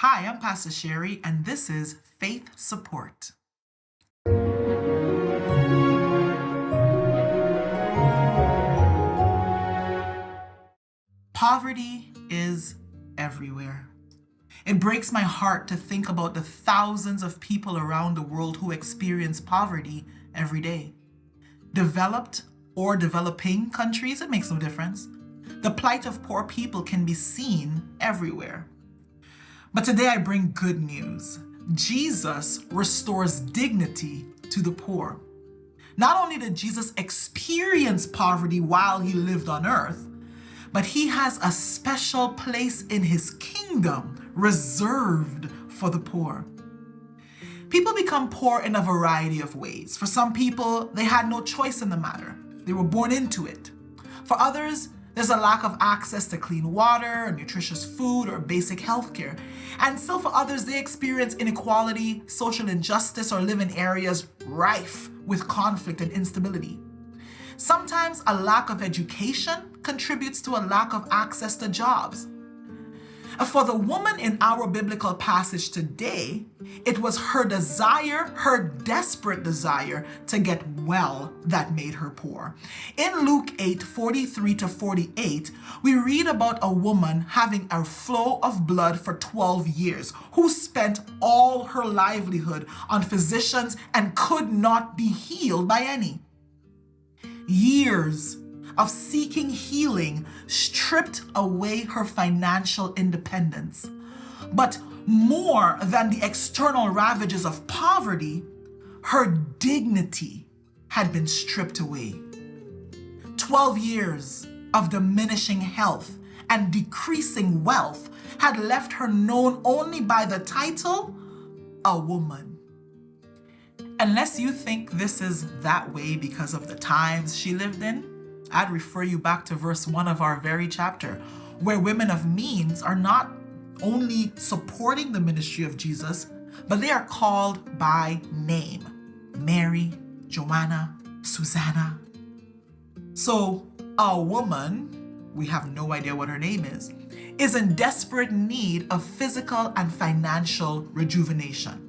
Hi, I'm Pastor Sherry, and this is Faith Support. Poverty is everywhere. It breaks my heart to think about the thousands of people around the world who experience poverty every day. Developed or developing countries, it makes no difference. The plight of poor people can be seen everywhere. But today I bring good news. Jesus restores dignity to the poor. Not only did Jesus experience poverty while he lived on earth, but he has a special place in his kingdom reserved for the poor. People become poor in a variety of ways. For some people, they had no choice in the matter. They were born into it. For others, there's a lack of access to clean water, nutritious food, or basic health care. And still for others, they experience inequality, social injustice, or live in areas rife with conflict and instability. Sometimes a lack of education contributes to a lack of access to jobs. For the woman in our biblical passage today, it was her desire, her desperate desire to get well that made her poor. In Luke 8:43-48, we read about a woman having a flow of blood for 12 years who spent all her livelihood on physicians and could not be healed by any. Years of seeking healing stripped away her financial independence. But more than the external ravages of poverty, her dignity had been stripped away. 12 years of diminishing health and decreasing wealth had left her known only by the title, a woman. Unless you think this is that way because of the times she lived in, I'd refer you back to verse 1 of our very chapter, where women of means are not only supporting the ministry of Jesus, but they are called by name: Mary, Joanna, Susanna. So a woman, we have no idea what her name is in desperate need of physical and financial rejuvenation.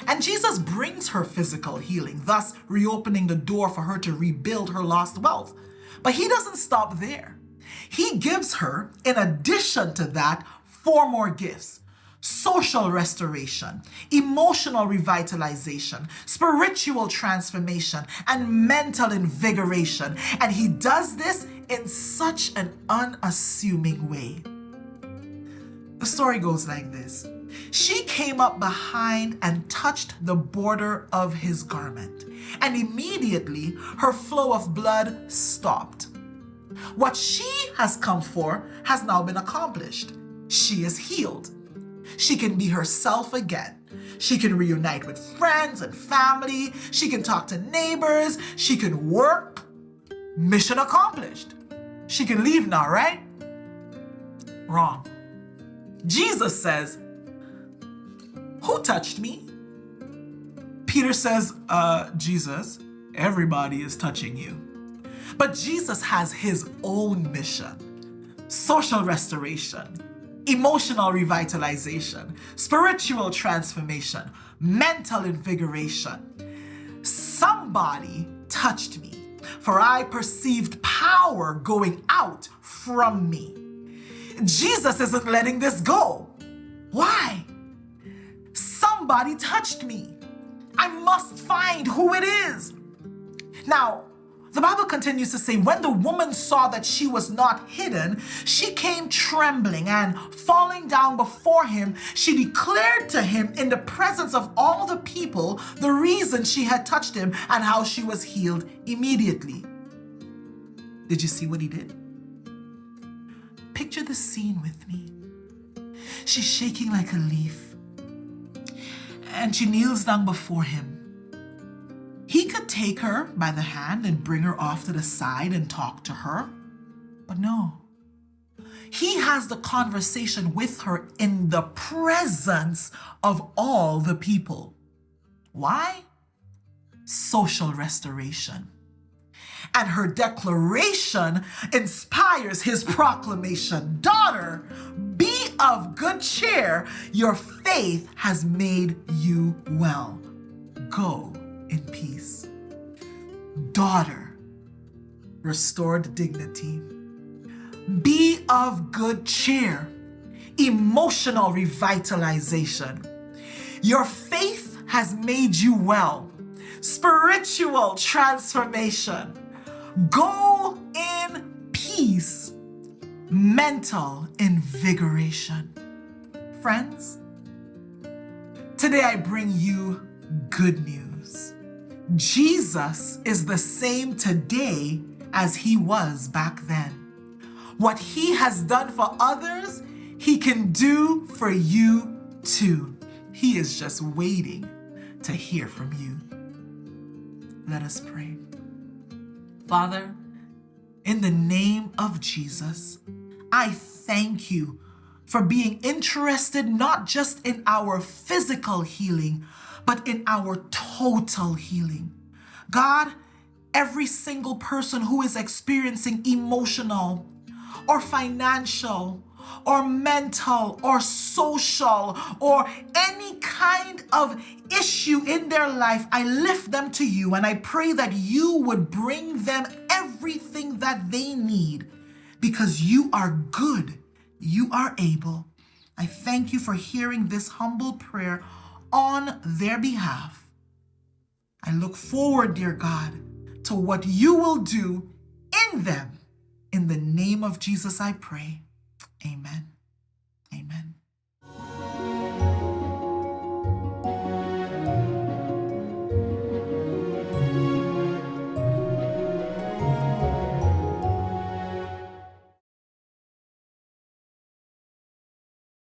And Jesus brings her physical healing, thus reopening the door for her to rebuild her lost wealth. But he doesn't stop there. He gives her, in addition to that, 4 more gifts: social restoration, emotional revitalization, spiritual transformation, and mental invigoration. And he does this in such an unassuming way. The story goes like this. She came up behind and touched the border of his garment, and immediately her flow of blood stopped. What she has come for has now been accomplished. She is healed. She can be herself again. She can reunite with friends and family. She can talk to neighbors. She can work. Mission accomplished. She can leave now, right? Wrong. Jesus says, "Who touched me?" Peter says, Jesus, everybody is touching you. But Jesus has his own mission: social restoration, emotional revitalization, spiritual transformation, mental invigoration. Somebody touched me, for I perceived power going out from me. Jesus isn't letting this go. Why? Somebody touched me. I must find who it is. Now, the Bible continues to say, when the woman saw that she was not hidden, she came trembling, and falling down before him, she declared to him in the presence of all the people the reason she had touched him and how she was healed immediately. Did you see what he did? Picture the scene with me. She's shaking like a leaf, and she kneels down before him. He could take her by the hand and bring her off to the side and talk to her, but no. He has the conversation with her in the presence of all the people. Why? Social restoration. And her declaration inspires his proclamation: "Daughter, be of good cheer. Your faith has made you well. Go in peace. Daughter, restored dignity. Be of good cheer. Emotional revitalization. Your faith has made you well. Spiritual transformation. Go in peace. Mental invigoration. Friends, today I bring you good news. Jesus is the same today as he was back then. What he has done for others, he can do for you too. He is just waiting to hear from you. Let us pray. Father, in the name of Jesus, I thank you for being interested not just in our physical healing, but in our total healing. God, every single person who is experiencing emotional or financial or mental or social or any kind of issue in their life, I lift them to you and I pray that you would bring them everything that they need because you are good, you are able. I thank you for hearing this humble prayer on their behalf. I look forward, dear God, to what you will do in them. In the name of Jesus, I pray. Amen. Amen.